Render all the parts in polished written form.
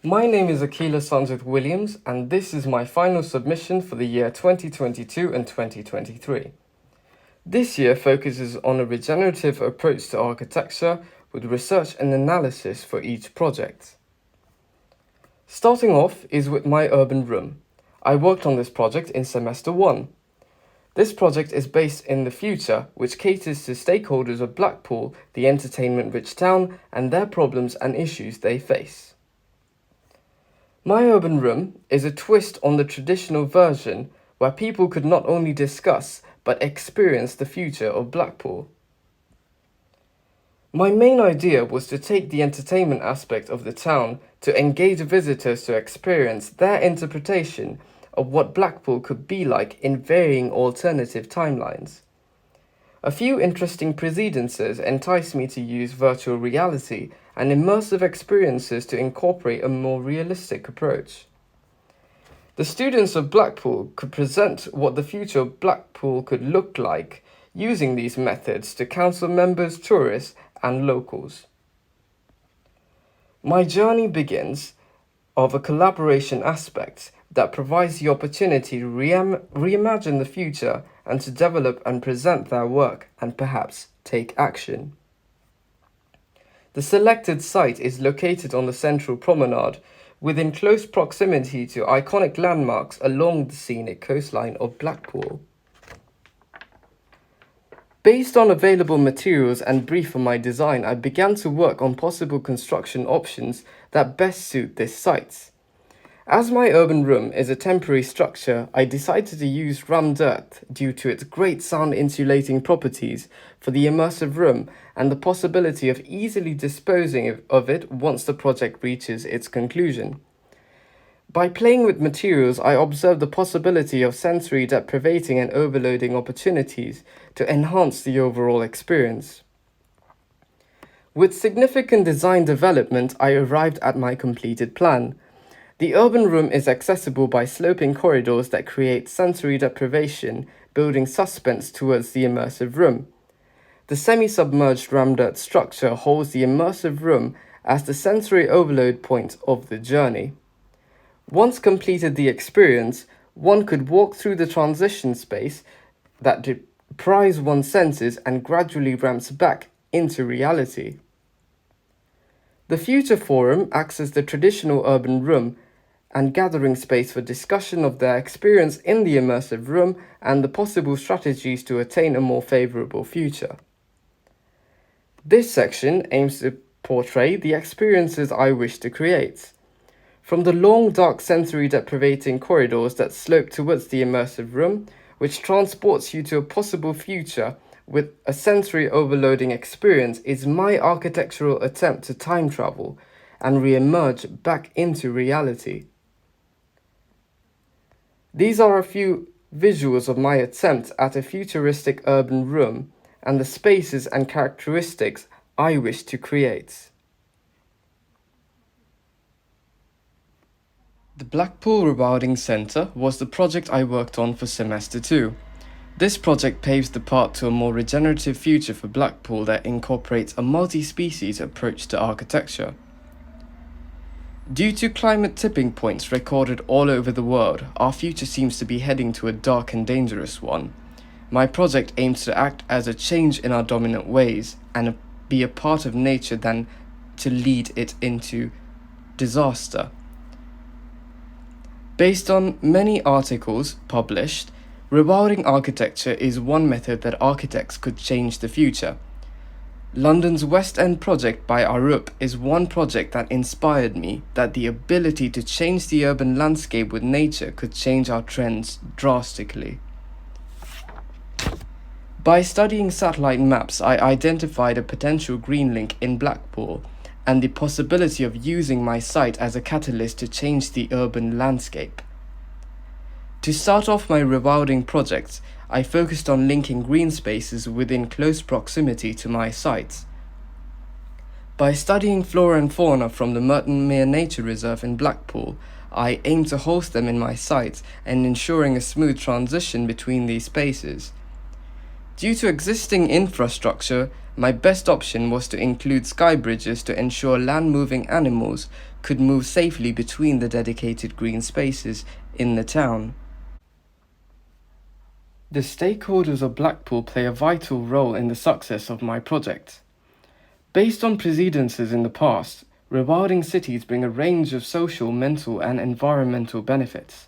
My name is Akila Sanjit Williams, and this is my final submission for the year 2022 and 2023. This year focuses on a regenerative approach to architecture with research and analysis for each project. Starting off is with my urban room. I worked on this project in semester 1. This project is based in the future, which caters to stakeholders of Blackpool, the entertainment-rich town, and their problems and issues they face. My urban room is a twist on the traditional version where people could not only discuss but experience the future of Blackpool. My main idea was to take the entertainment aspect of the town to engage visitors to experience their interpretation of what Blackpool could be like in varying alternative timelines. A few interesting precedences enticed me to use virtual reality and immersive experiences to incorporate a more realistic approach. The students of Blackpool could present what the future of Blackpool could look like using these methods to council members, tourists, and locals. My journey begins of a collaboration aspect that provides the opportunity to reimagine the future and to develop and present their work and perhaps take action. The selected site is located on the central promenade within close proximity to iconic landmarks along the scenic coastline of Blackpool. Based on available materials and brief for my design, I began to work on possible construction options that best suit this site. As my urban room is a temporary structure, I decided to use rammed earth due to its great sound insulating properties for the immersive room and the possibility of easily disposing of it once the project reaches its conclusion. By playing with materials, I observed the possibility of sensory deprivating and overloading opportunities to enhance the overall experience. With significant design development, I arrived at my completed plan. The urban room is accessible by sloping corridors that create sensory deprivation, building suspense towards the immersive room. The semi-submerged rammed earth structure holds the immersive room as the sensory overload point of the journey. Once completed the experience, one could walk through the transition space that deprives one's senses and gradually ramps back into reality. The Future Forum acts as the traditional urban room and gathering space for discussion of their experience in the immersive room and the possible strategies to attain a more favourable future. This section aims to portray the experiences I wish to create. From the long, dark, sensory deprivating corridors that slope towards the immersive room, which transports you to a possible future with a sensory overloading experience, is my architectural attempt to time travel and re-emerge back into reality. These are a few visuals of my attempt at a futuristic urban room and the spaces and characteristics I wish to create. The Blackpool Rewilding Centre was the project I worked on for semester 2. This project paves the path to a more regenerative future for Blackpool that incorporates a multi-species approach to architecture. Due to climate tipping points recorded all over the world, our future seems to be heading to a dark and dangerous one. My project aims to act as a change in our dominant ways and be a part of nature than to lead it into disaster. Based on many articles published, rewilding architecture is one method that architects could change the future. London's West End project by Arup is one project that inspired me that the ability to change the urban landscape with nature could change our trends drastically. By studying satellite maps, I identified a potential green link in Blackpool and the possibility of using my site as a catalyst to change the urban landscape. To start off my rewilding projects, I focused on linking green spaces within close proximity to my sites. By studying flora and fauna from the Merton Mere Nature Reserve in Blackpool, I aim to host them in my sites and ensuring a smooth transition between these spaces. Due to existing infrastructure, my best option was to include sky bridges to ensure land-moving animals could move safely between the dedicated green spaces in the town. The stakeholders of Blackpool play a vital role in the success of my project. Based on precedences in the past, rewilding cities bring a range of social, mental, and environmental benefits.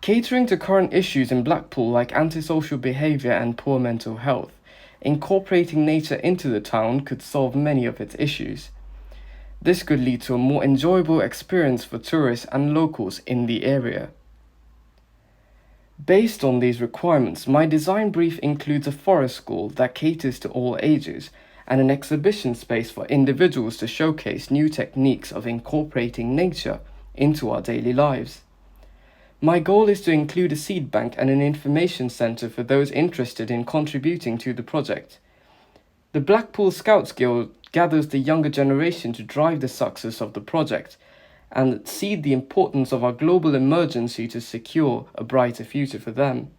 Catering to current issues in Blackpool like antisocial behaviour and poor mental health, incorporating nature into the town could solve many of its issues. This could lead to a more enjoyable experience for tourists and locals in the area. Based on these requirements, my design brief includes a forest school that caters to all ages and an exhibition space for individuals to showcase new techniques of incorporating nature into our daily lives. My goal is to include a seed bank and an information centre for those interested in contributing to the project. The Blackpool Scouts Guild gathers the younger generation to drive the success of the project and see the importance of our global emergency to secure a brighter future for them.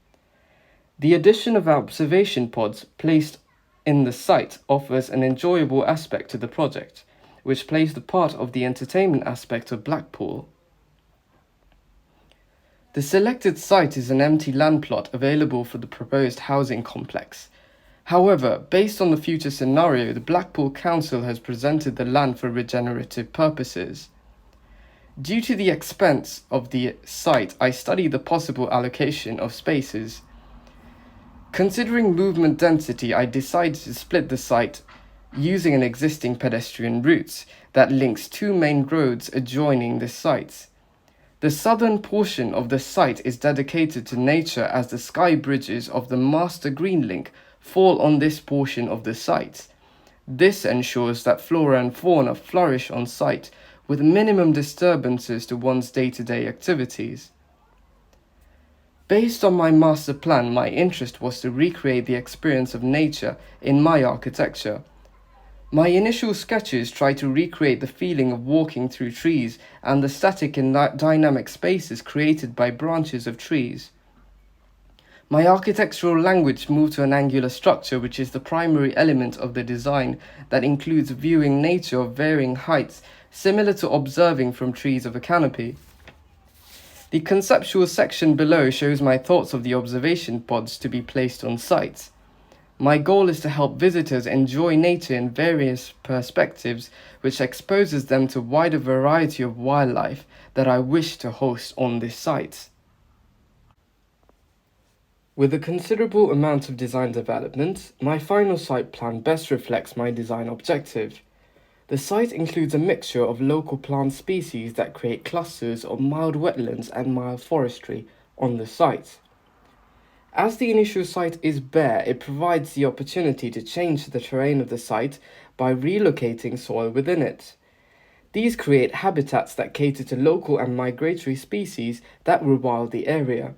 The addition of observation pods placed in the site offers an enjoyable aspect to the project, which plays the part of the entertainment aspect of Blackpool. The selected site is an empty land plot available for the proposed housing complex. However, based on the future scenario, the Blackpool Council has presented the land for regenerative purposes. Due to the expense of the site, I studied the possible allocation of spaces. Considering movement density, I decided to split the site using an existing pedestrian route that links two main roads adjoining the site. The southern portion of the site is dedicated to nature as the sky bridges of the Master Green Link fall on this portion of the site. This ensures that flora and fauna flourish on site with minimum disturbances to one's day-to-day activities. Based on my master plan, my interest was to recreate the experience of nature in my architecture. My initial sketches tried to recreate the feeling of walking through trees and the static and dynamic spaces created by branches of trees. My architectural language moved to an angular structure, which is the primary element of the design that includes viewing nature of varying heights, similar to observing from trees of a canopy. The conceptual section below shows my thoughts of the observation pods to be placed on site. My goal is to help visitors enjoy nature in various perspectives, which exposes them to a wider variety of wildlife that I wish to host on this site. With a considerable amount of design development, my final site plan best reflects my design objective. The site includes a mixture of local plant species that create clusters of mild wetlands and mild forestry on the site. As the initial site is bare, it provides the opportunity to change the terrain of the site by relocating soil within it. These create habitats that cater to local and migratory species that rewild the area.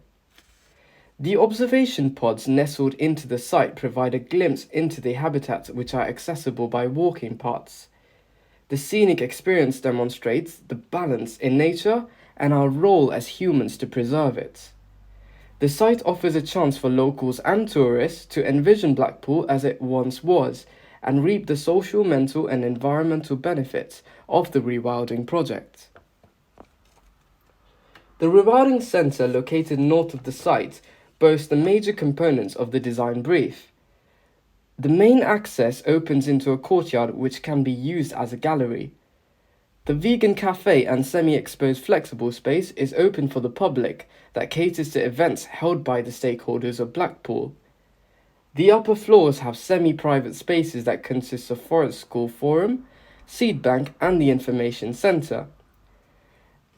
The observation pods nestled into the site provide a glimpse into the habitats which are accessible by walking paths. The scenic experience demonstrates the balance in nature and our role as humans to preserve it. The site offers a chance for locals and tourists to envision Blackpool as it once was and reap the social, mental and environmental benefits of the rewilding project. The rewilding centre located north of the site boasts the major components of the design brief. The main access opens into a courtyard which can be used as a gallery. The vegan cafe and semi-exposed flexible space is open for the public that caters to events held by the stakeholders of Blackpool. The upper floors have semi-private spaces that consist of Forest School Forum, Seed Bank and the Information Centre.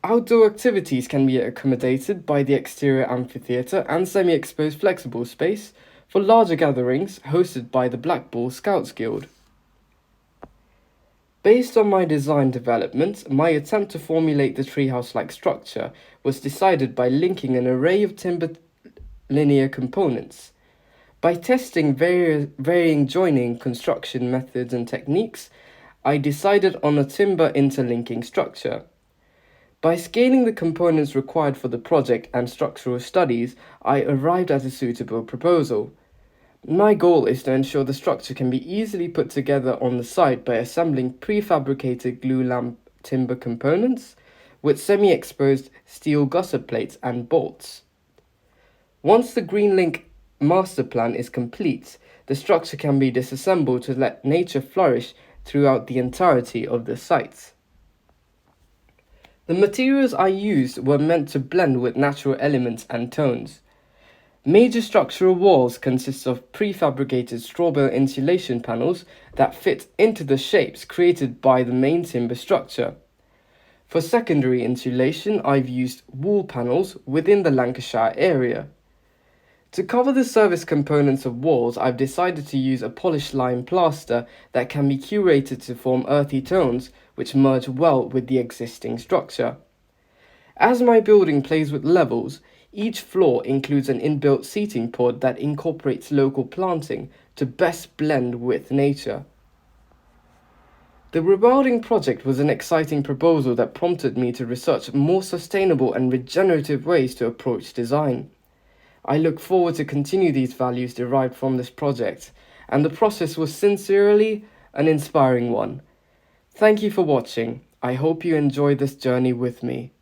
Outdoor activities can be accommodated by the exterior amphitheatre and semi-exposed flexible space for larger gatherings hosted by the Blackpool Scouts Guild. Based on my design development, my attempt to formulate the treehouse-like structure was decided by linking an array of timber linear components. By testing varying joining construction methods and techniques, I decided on a timber interlinking structure. By scaling the components required for the project and structural studies, I arrived at a suitable proposal. My goal is to ensure the structure can be easily put together on the site by assembling prefabricated glue lamp timber components with semi-exposed steel gusset plates and bolts. Once the GreenLink master plan is complete, the structure can be disassembled to let nature flourish throughout the entirety of the site. The materials I used were meant to blend with natural elements and tones. Major structural walls consist of prefabricated straw bale insulation panels that fit into the shapes created by the main timber structure. For secondary insulation, I've used wall panels within the Lancashire area. To cover the surface components of walls, I've decided to use a polished lime plaster that can be curated to form earthy tones which merge well with the existing structure. As my building plays with levels, each floor includes an inbuilt seating pod that incorporates local planting to best blend with nature. The rewilding project was an exciting proposal that prompted me to research more sustainable and regenerative ways to approach design. I look forward to continue these values derived from this project, and the process was sincerely an inspiring one. Thank you for watching. I hope you enjoy this journey with me.